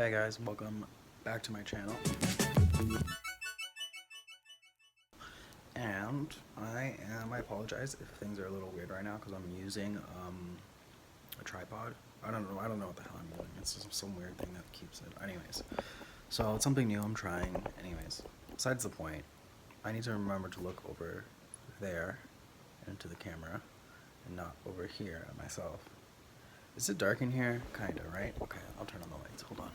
Hey guys, welcome back to my channel. And I apologize if things are a little weird right now because I'm using a tripod. I don't know what the hell I'm doing. It's just some weird thing that keeps it. Anyways, so it's something new I'm trying. Anyways, besides the point, I need to remember to look over there into the camera and not over here at myself. Is it dark in here? Kinda, right? Okay, I'll turn on the lights. Hold on.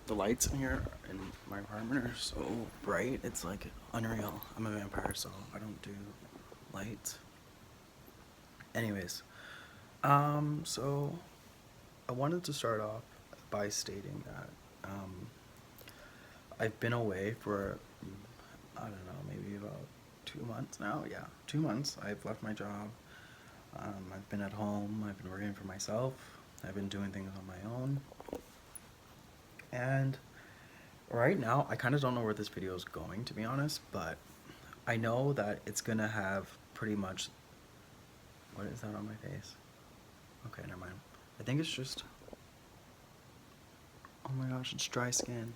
The lights in here in my apartment are so bright, it's like unreal. I'm a vampire, so I don't do lights. Anyways, so I wanted to start off by stating that I've been away for, I don't know, maybe about 2 months now. Yeah, 2 months. I've left my job. I've been at home. I've been working for myself. I've been doing things on my own. And right now, I kind of don't know where this video is going, to be honest, but I know that it's gonna have pretty much, what is that on my face? Okay, never mind. I think it's just, oh my gosh, it's dry skin.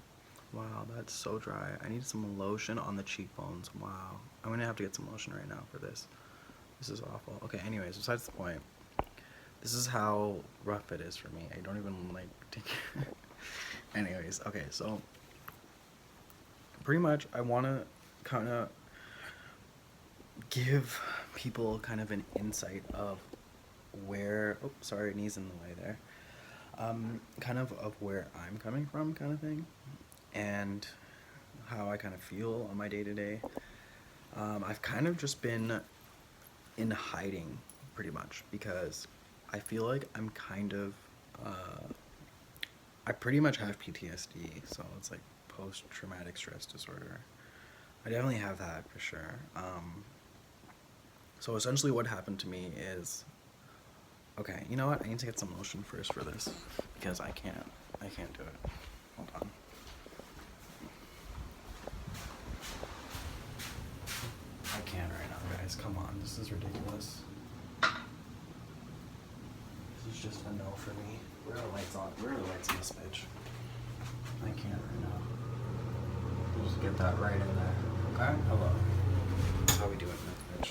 Wow, that's so dry. I need some lotion on the cheekbones. Wow. I'm gonna have to get some lotion right now for this. This is awful. Okay, anyways, besides the point, this is how rough it is for me. I don't even like take anyways, okay, so pretty much I want to kind of give people kind of an insight of where, oh, sorry, knees in the way there, kind of where I'm coming from kind of thing, and how I kind of feel on my day-to-day. I've kind of just been in hiding pretty much because I feel like I'm kind of, I pretty much have PTSD, so it's like post-traumatic stress disorder. I definitely have that for sure. So essentially what happened to me is, okay, you know what? I need to get some lotion first for this because I can't do it. Hold on. I can't right now, guys. Come on, this is ridiculous. This is just a no for me. Where are the lights on? Where are the lights in this bitch? I can't right now. Just get that right in there. Okay? Hello. That's how we do it in this bitch.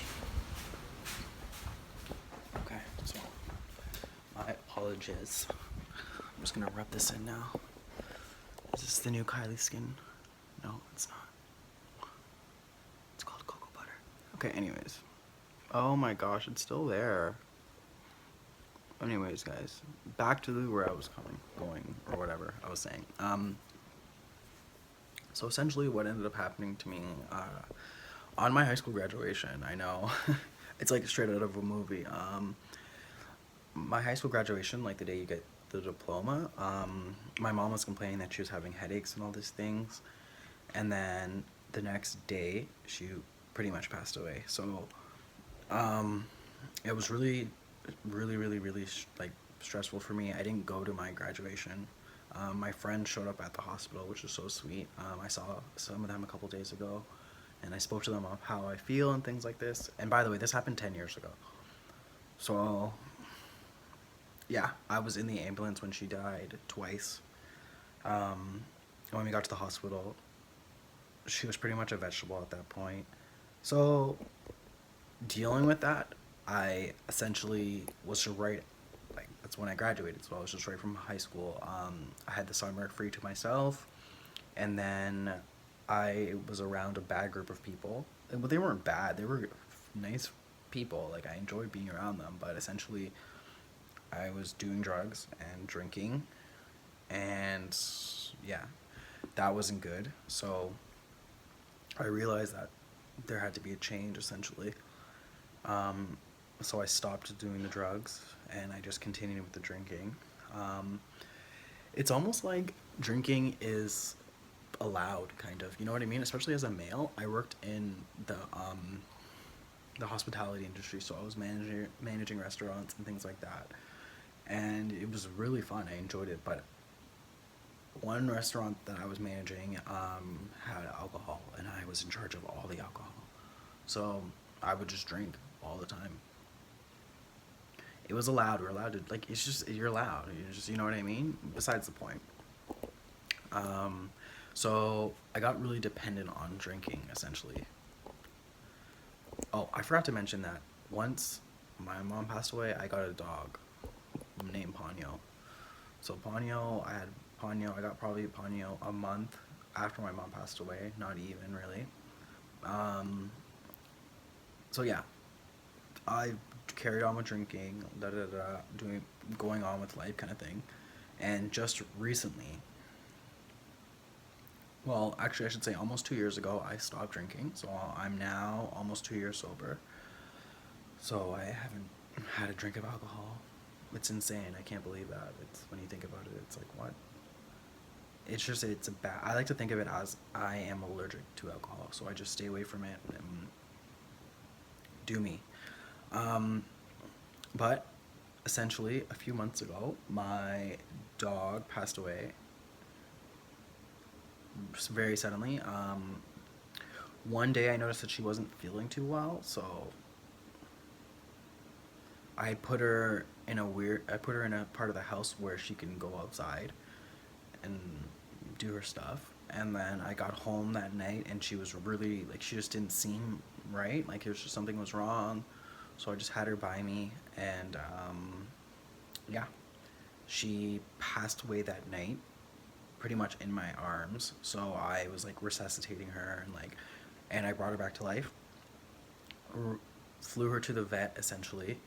Okay, so my apologies. I'm just gonna rub this in now. Is this the new Kylie skin? No, it's not. It's called cocoa butter. Okay, anyways. Oh my gosh, it's still there. Anyways, guys, back to where I was going, or whatever I was saying. So essentially what ended up happening to me, on my high school graduation, I know, it's like straight out of a movie. My high school graduation, like the day you get the diploma, my mom was complaining that she was having headaches and all these things, and then the next day, she pretty much passed away. So, it was really like stressful for me. I didn't go to my graduation. My friend showed up at the hospital, which was so sweet. I saw some of them a couple days ago, and I spoke to them of how I feel and things like this. And by the way, this happened 10 years ago. So, yeah, I was in the ambulance when she died twice. When we got to the hospital, she was pretty much a vegetable at that point. So, dealing with that, I essentially was just right, like, that's when I graduated, so I was just right from high school. I had the summer free to myself, and then I was around a bad group of people. But they weren't bad, they were nice people, like, I enjoyed being around them, but essentially, I was doing drugs and drinking, and yeah, that wasn't good. So, I realized that there had to be a change, essentially. So I stopped doing the drugs and I just continued with the drinking. It's almost like drinking is allowed, kind of, you know what I mean? Especially as a male. I worked in the hospitality industry, so I was managing restaurants and things like that. And it was really fun. I enjoyed it, but one restaurant that I was managing had alcohol, and I was in charge of all the alcohol. So I would just drink all the time. It was allowed. We're allowed to, like, it's just, you're allowed. You just, you know what I mean? Besides the point. Um, so I got really dependent on drinking, essentially. Oh, I forgot to mention that once my mom passed away, I got a dog named Ponyo. So Ponyo, I got probably Ponyo a month after my mom passed away, not even really. Um, so yeah, I carried on with drinking, doing, going on with life kind of thing. And just recently, well, actually, I should say almost 2 years ago, I stopped drinking. So I'm now almost 2 years sober. So I haven't had a drink of alcohol. It's insane. I can't believe that. It's when you think about it, it's like what? It's just it's a bad. I like to think of it as I am allergic to alcohol, so I just stay away from it and do me. Um, but essentially, a few months ago, my dog passed away very suddenly. One day I noticed that she wasn't feeling too well, so I put her in a part of the house where she can go outside and do her stuff. And then I got home that night and she was really, like, she just didn't seem right. Like, it was just something was wrong. So I just had her by me, and yeah, she passed away that night, pretty much in my arms. So I was like resuscitating her, and like, and I brought her back to life. Flew her to the vet, essentially.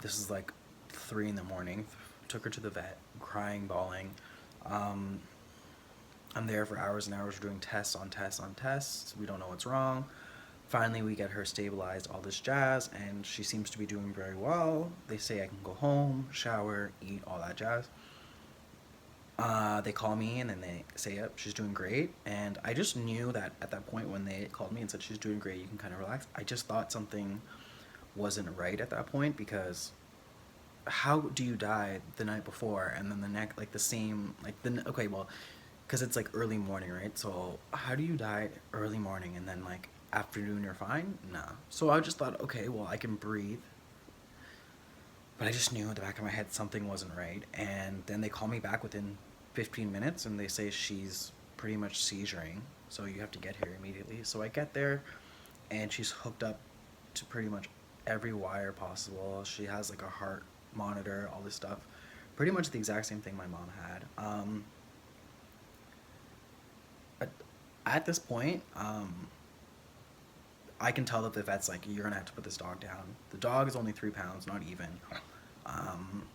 This is like 3 in the morning. Took her to the vet, crying, bawling. Um, I'm there for hours and hours. We're doing tests on tests on tests. We don't know what's wrong. Finally, we get her stabilized, all this jazz, and she seems to be doing very well. They say I can go home, shower, eat, all that jazz. They call me and then they say, yep, she's doing great. And I just knew that at that point when they called me and said she's doing great, you can kind of relax. I just thought something wasn't right at that point, because how do you die the night before and then the next, like the same, like the, okay, well, because it's like early morning, right? So how do you die early morning and then like afternoon you're fine? Nah. So I just thought, okay, well, I can breathe. But I just knew in the back of my head something wasn't right. And then they call me back within 15 minutes and they say she's pretty much seizuring. So you have to get here immediately. So I get there and she's hooked up to pretty much every wire possible. She has like a heart monitor, all this stuff. Pretty much the exact same thing my mom had. At this point, I can tell that the vet's like, you're gonna have to put this dog down. The dog is only 3 pounds, not even. Um,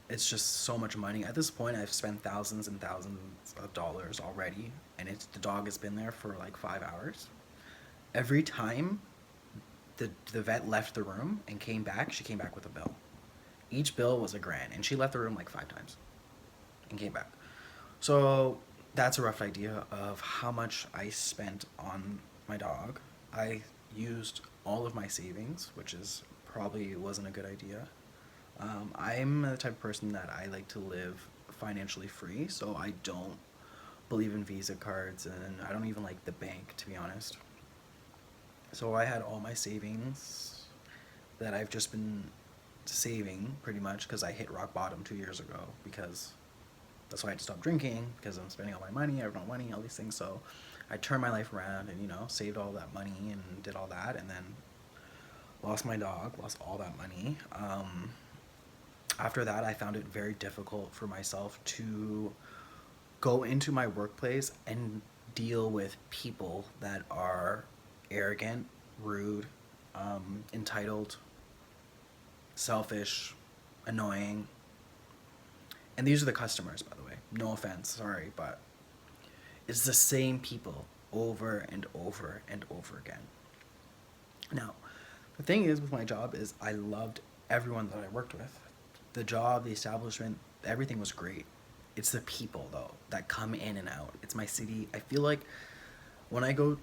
it's just so much money. At this point, I've spent thousands and thousands of dollars already, and the dog has been there for like 5 hours. Every time the vet left the room and came back, she came back with a bill. Each bill was $1,000, and she left the room like 5 times and came back. So that's a rough idea of how much I spent on my dog. I used all of my savings, which is probably wasn't a good idea. I'm the type of person that I like to live financially free, so I don't believe in Visa cards, and I don't even like the bank, to be honest. So I had all my savings that I've just been saving pretty much because I hit rock bottom 2 years ago, because that's why I had to stop drinking, because I'm spending all my money, I have no money, all these things. So I turned my life around and, you know, saved all that money and did all that, and then lost my dog, lost all that money. After that, I found it very difficult for myself to go into my workplace and deal with people that are arrogant, rude, entitled, selfish, annoying. And these are the customers, by the way. No offense, sorry, but it's the same people over and over and over again. Now, the thing is with my job is I loved everyone that I worked with. The job, the establishment, everything was great. It's the people, though, that come in and out. It's my city. I feel like when I go,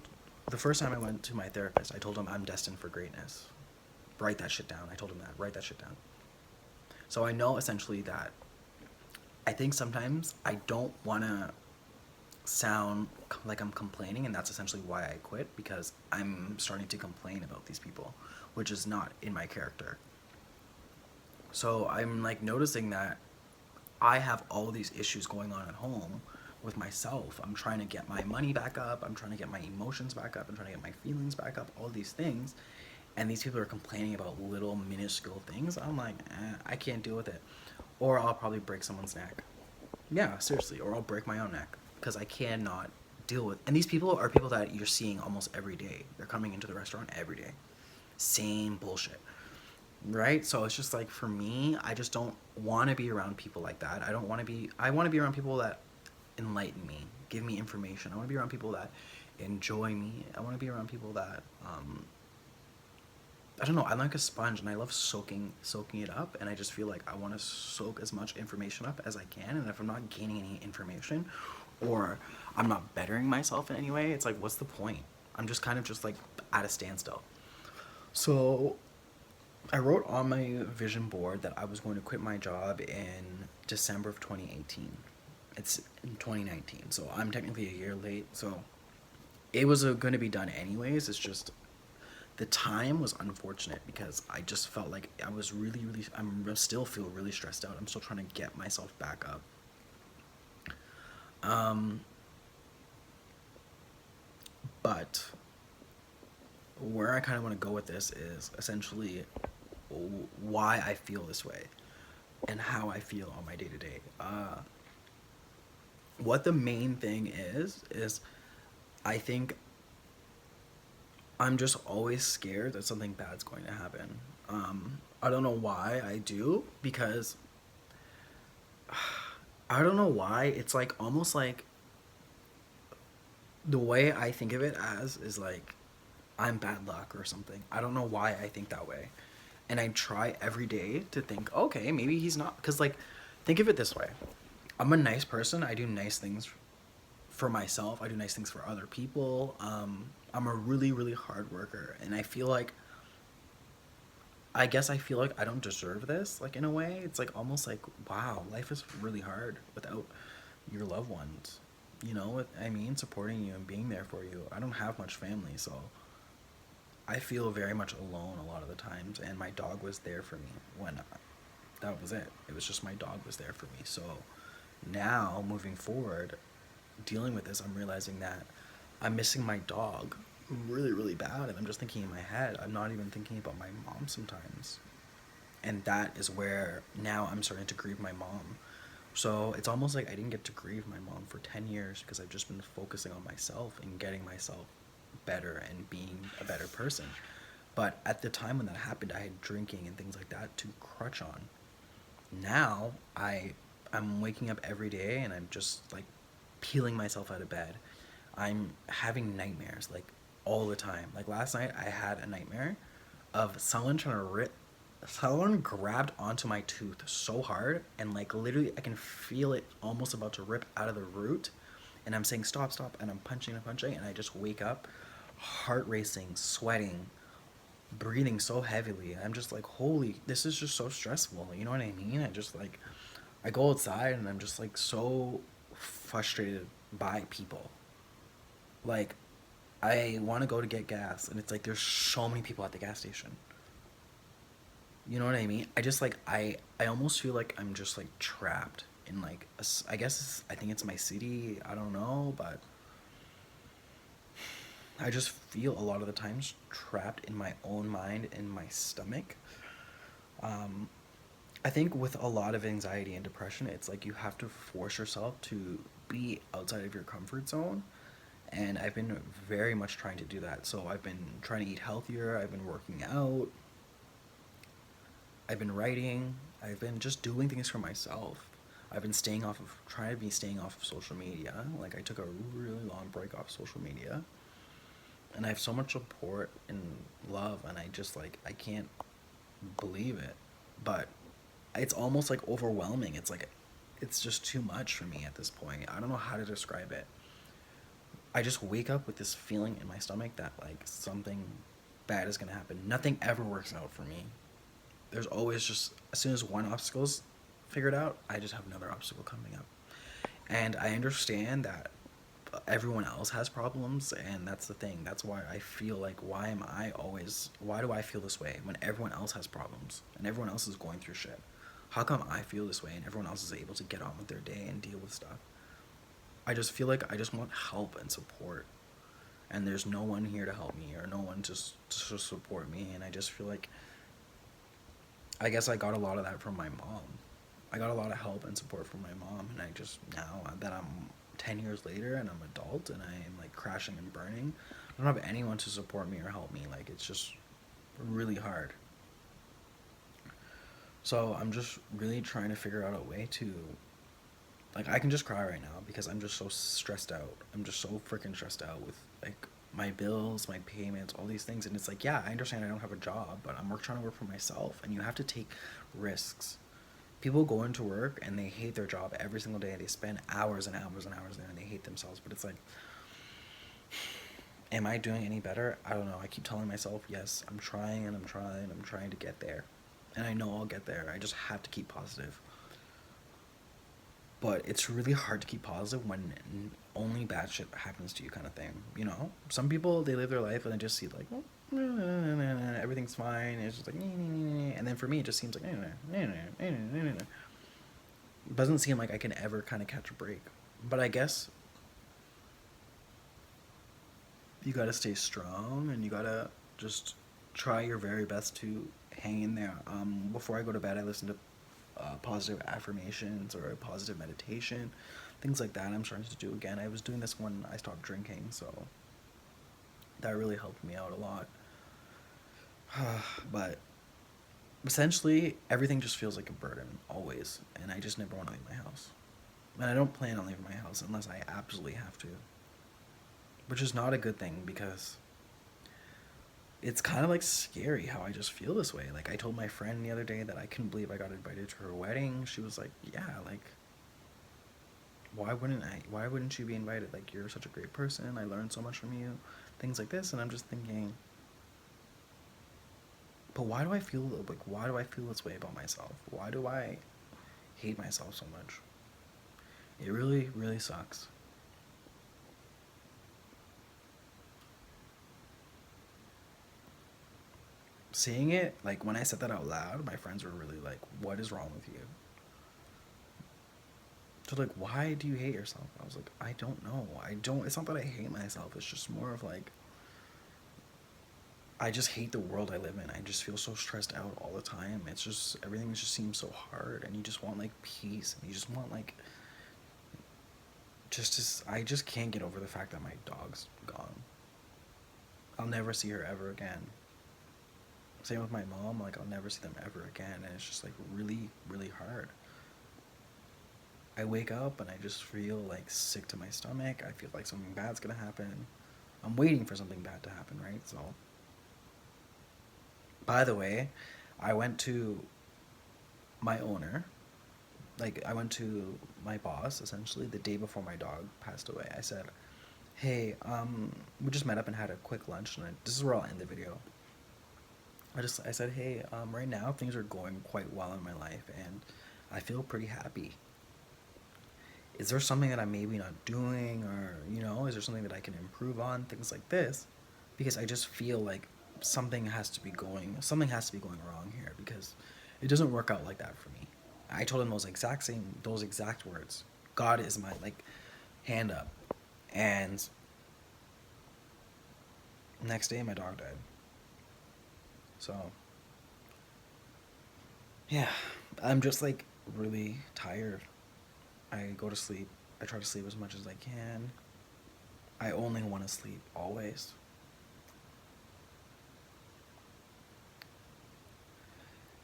the first time I went to my therapist, I told him I'm destined for greatness. Write that shit down. I told him that. Write that shit down. So I know essentially that I think sometimes I don't want to sound like I'm complaining, and that's essentially why I quit, because I'm starting to complain about these people, which is not in my character. So I'm like noticing that I have all these issues going on at home with myself. I'm trying to get my money back up. I'm trying to get my emotions back up. I'm trying to get my feelings back up. All these things. And these people are complaining about little minuscule things. I'm like, I can't deal with it. Or I'll probably break someone's neck. Yeah, seriously. Or I'll break my own neck. Because I cannot deal with. And these people are people that you're seeing almost every day. They're coming into the restaurant every day. Same bullshit. Right? So it's just like for me, I just don't want to be around people like that. I want to be around people that enlighten me, give me information. I want to be around people that enjoy me. I want to be around people that I don't know, I'm like a sponge and I love soaking it up, and I just feel like I want to soak as much information up as I can, and if I'm not gaining any information or I'm not bettering myself in any way, it's like what's the point? I'm just kind of just like at a standstill. So I wrote on my vision board that I was going to quit my job in December of 2018. It's in 2019, so I'm technically a year late. So it was going to be done anyways. It's just the time was unfortunate because I just felt like I was really, I'm still feel really stressed out. I'm still trying to get myself back up. Um, but where I kind of want to go with this is essentially why I feel this way and how I feel on my day to day. What the main thing is I think I'm just always scared that something bad's going to happen. I don't know why I do, because I don't know why. It's like almost like the way I think of it as is like I'm bad luck or something. I don't know why I think that way. And I try every day to think, okay, maybe he's not. Because, like, think of it this way, I'm a nice person. I do nice things for myself, I do nice things for other people. I'm a really hard worker. And I guess I feel like I don't deserve this, like, in a way. It's like almost like, wow, life is really hard without your loved ones. You know what I mean? Supporting you and being there for you. I don't have much family, so I feel very much alone a lot of the times, and my dog was there for me when that was it. It was just my dog was there for me. So now, moving forward, dealing with this, I'm realizing that I'm missing my dog really bad, and I'm just thinking in my head. I'm not even thinking about my mom sometimes. And that is where now I'm starting to grieve my mom. So it's almost like I didn't get to grieve my mom for 10 years because I've just been focusing on myself and getting myself better and being a better person. But at the time when that happened, I had drinking and things like that to crutch on. Now I'm waking up every day and I'm just like peeling myself out of bed. I'm having nightmares like all the time. Like last night I had a nightmare of someone grabbed onto my tooth so hard, and like literally I can feel it almost about to rip out of the root, and I'm saying stop, and I'm punching and punching, and I just wake up heart racing, sweating, breathing so heavily. I'm just like, holy, this is just so stressful. You know what I mean? I just like, I go outside and I'm just like so frustrated by people. Like, I want to go to get gas, and it's like there's so many people at the gas station. You know what I mean? I just like I almost feel like I'm just like trapped in like I guess I think it's my city. I don't know, but I just feel a lot of the times trapped in my own mind and my stomach. Um, I think with a lot of anxiety and depression, it's like you have to force yourself to be outside of your comfort zone. And I've been very much trying to do that. So I've been trying to eat healthier, I've been working out, I've been writing, I've been just doing things for myself. I've been trying to be staying off of social media. Like, I took a really long break off social media. And I have so much support and love, and I just, like, I can't believe it. But it's almost like overwhelming. It's like, it's just too much for me at this point. I don't know how to describe it. I just wake up with this feeling in my stomach that, like, something bad is gonna happen. Nothing ever works out for me. There's always just, as soon as one obstacle's figured out, I just have another obstacle coming up. And I understand that everyone else has problems, and that's the thing. That's why I feel like, why do I feel this way when everyone else has problems and everyone else is going through shit? How come I feel this way and everyone else is able to get on with their day and deal with stuff? I just feel like I just want help and support, and there's no one here to help me or no one to support me, and I just feel like, I guess I got a lot of that from my mom. I got a lot of help and support from my mom, and I just, now that I'm 10 years later and I'm adult and I'm like crashing and burning, I don't have anyone to support me or help me. Like, it's just really hard. So I'm just really trying to figure out a way to, like, I can just cry right now because I'm just so stressed out. I'm just so freaking stressed out with like my bills, my payments, all these things. And it's like, yeah, I understand I don't have a job, but I'm trying to work for myself, and you have to take risks. People go into work and they hate their job every single day. They spend hours and hours and hours there and they hate themselves. But it's like, am I doing any better? I don't know. I keep telling myself, yes, I'm trying and I'm trying. I'm trying to get there. And I know I'll get there. I just have to keep positive. But it's really hard to keep positive when only bad shit happens to you, kind of thing. You know? Some people, they live their life and they just see, like, well, everything's fine. It's just like, and then for me, it just seems like, it doesn't seem like I can ever kind of catch a break. But I guess you gotta stay strong and you gotta just try your very best to hang in there. Before I go to bed, I listen to positive affirmations or a positive meditation, things like that. I'm starting to do again. I was doing this when I stopped drinking, so that really helped me out a lot. But essentially, everything just feels like a burden always, and I just never want to leave my house. And I don't plan on leaving my house unless I absolutely have to, which is not a good thing because it's kind of like scary how I just feel this way. Like, I told my friend the other day that I couldn't believe I got invited to her wedding. She was like, "Yeah, like, why wouldn't I? Why wouldn't you be invited? Like, you're such a great person. I learned so much from you." Things like this, and I'm just thinking, but why do I feel like, why do I feel this way about myself? Why do I hate myself so much? It really, really sucks. Seeing it, like, when I said that out loud, my friends were really like, "What is wrong with you?" So, like, why do you hate yourself? I was like, I don't know. I don't, it's not that I hate myself. It's just more of like, I just hate the world I live in. I just feel so stressed out all the time. It's just, everything just seems so hard, and you just want like peace, and you just want like, I just can't get over the fact that my dog's gone. I'll never see her ever again. Same with my mom, like, I'll never see them ever again, and it's just like really, really hard. I wake up and I just feel like sick to my stomach. I feel like something bad's gonna happen. I'm waiting for something bad to happen, right? So, by the way, I went to my owner, like, I went to my boss essentially the day before my dog passed away. I said, "Hey, we just met up and had a quick lunch," and this is where I'll end the video. I said, "Hey, right now things are going quite well in my life, and I feel pretty happy. Is there something that I'm maybe not doing, or, is there something that I can improve on?" Things like this, because I just feel like something has to be going wrong here, because it doesn't work out like that for me. I told him those exact words. God is my, like, hand up. And next day my dog died. So, yeah, I'm just like really tired. I go to sleep. I try to sleep as much as I can. I only want to sleep always.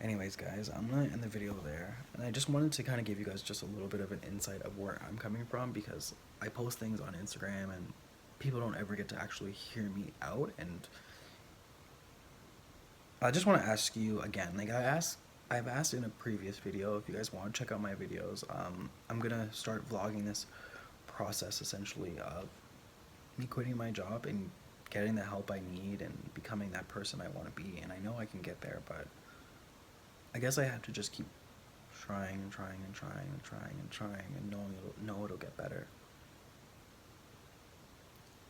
Anyways, guys, I'm gonna end the video there, and I just wanted to kind of give you guys just a little bit of an insight of where I'm coming from, because I post things on Instagram and people don't ever get to actually hear me out. And I just want to ask you again, like, I've asked in a previous video, if you guys want to check out my videos. I'm gonna start vlogging this process essentially of me quitting my job and getting the help I need and becoming that person I want to be. And I know I can get there, but I guess I have to just keep trying and trying and trying and trying and trying and know it'll get better.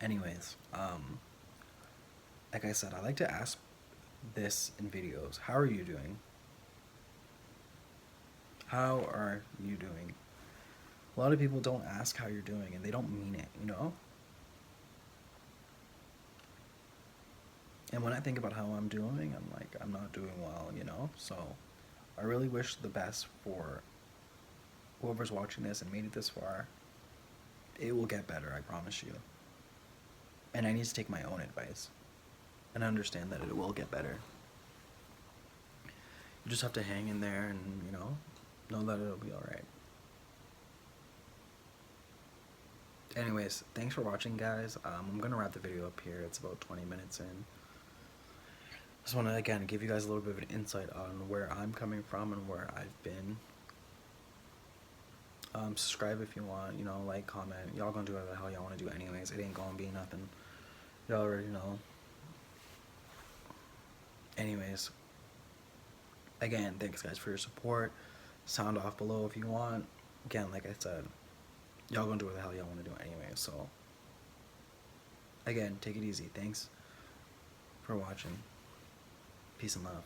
Anyways, like I said, I like to ask this in videos. How are you doing? How are you doing? A lot of people don't ask how you're doing and they don't mean it, you know? And when I think about how I'm doing, I'm like, I'm not doing well, you know? So I really wish the best for whoever's watching this and made it this far. It will get better, I promise you. And I need to take my own advice and understand that it will get better. You just have to hang in there and, know that it'll be alright. Anyways, thanks for watching, guys. I'm gonna wrap the video up here. It's about 20 minutes in. Just want to, again, give you guys a little bit of an insight on where I'm coming from and where I've been. Subscribe if you want, like, comment. Y'all gonna do whatever the hell y'all want to do anyways. It ain't gonna be nothing. Y'all already know. Anyways, again, thanks, guys, for your support. Sound off below if you want. Again, like I said, y'all gonna do what the hell y'all want to do anyway. So, again, take it easy. Thanks for watching. Peace and love.